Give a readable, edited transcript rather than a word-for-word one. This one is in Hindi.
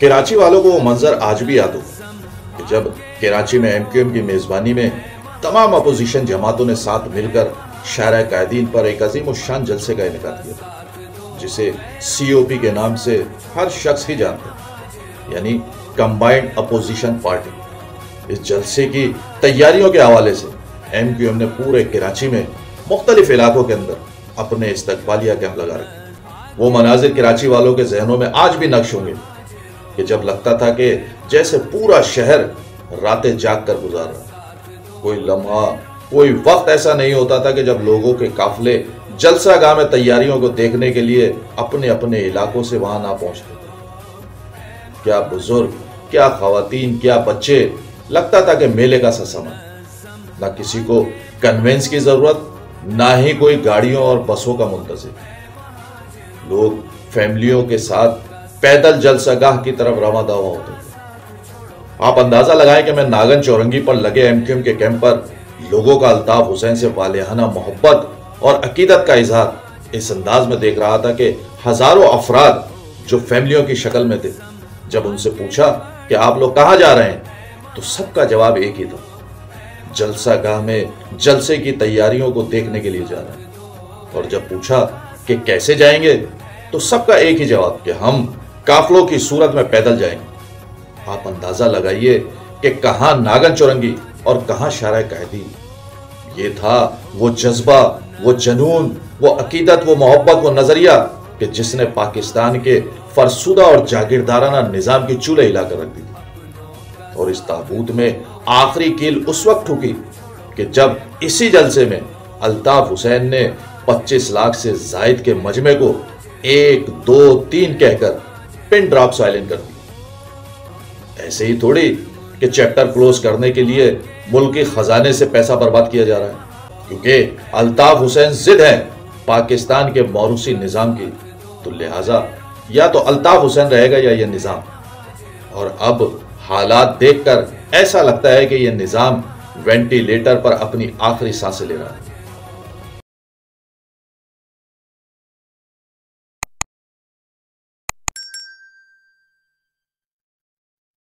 कराची वालों को वो मंजर आज भी याद होगा कि जब कराची में एमक्यूएम की मेजबानी में तमाम अपोजिशन जमातों ने साथ मिलकर शारा कायदीन पर एक अजीम शान जलसे का इनेकाद किया था, जिसे COP के नाम से हर शख्स ही जानता है, यानी कंबाइंड अपोजिशन पार्टी। इस जलसे की तैयारियों के हवाले से एमक्यूएम ने पूरे कराची में मुख्तलिफ इलाकों के अंदर अपने इस्तकबालिया कैंप लगा रखे। वो मनाजिर कराची वालों के जहनों में आज भी नक्श होंगे कि जब लगता था कि जैसे पूरा शहर रातें जाग कर गुजार रहा। कोई लम्हा, कोई वक्त ऐसा नहीं होता था कि जब लोगों के काफिले जलसा गाह में तैयारियों को देखने के लिए अपने अपने इलाकों से वहां ना पहुंचते थे। क्या बुजुर्ग, क्या खवातीन, क्या बच्चे, लगता था कि मेले का सा समय। ना किसी को कन्वेंस की जरूरत, ना ही कोई गाड़ियों और बसों का मुंतजिर। लोग फैमिलियों के साथ पैदल जलसागाह की तरफ रवा दावा होते थे। आप अंदाजा लगाएं कि मैं नागन चौरंगी पर लगे एमक्यूएम के कैंप पर लोगों का अल्ताफ हुसैन से वालेहाना मोहब्बत और अकीदत का इजहार इस अंदाज में देख रहा था कि हजारों अफराद जो फैमिलियों की शक्ल में थे, जब उनसे पूछा कि आप लोग कहां जा रहे हैं, तो सबका जवाब एक ही था, जलसागाह में जलसे की तैयारियों को देखने के लिए जा रहे हैं। और जब पूछा कि कैसे जाएंगे, तो सबका एक ही जवाब कि हम काफिलों की सूरत में पैदल जाएंगे। आप अंदाजा लगाइए कि कहां नागन चौरंगी और कहां शारा कायदीन। ये था वो जज्बा, वो जनून, वो अकीदत, वो मोहब्बत, वो नजरिया कि जिसने पाकिस्तान के फरसुदा और जागीरदाराना निजाम की चूल्हे हिलाकर रख दी थी। और इस ताबूत में आखिरी कील उस वक्त ठुकी कि जब इसी जलसे में अल्ताफ हुसैन ने 25 लाख से जायद के मजमे को 1, 2, 3 कहकर पिन ड्रॉप साइलेंट कर दी। ऐसे ही थोड़ी कि चैप्टर क्लोज करने के लिए मुल्क के खजाने से पैसा बर्बाद किया जा रहा है, क्योंकि अल्ताफ हुसैन जिद है पाकिस्तान के मौरूसी निजाम की, तो लिहाजा या तो अल्ताफ हुसैन रहेगा या यह निजाम। और अब हालात देखकर ऐसा लगता है कि यह निजाम वेंटिलेटर पर अपनी आखिरी सांसें ले रहा है।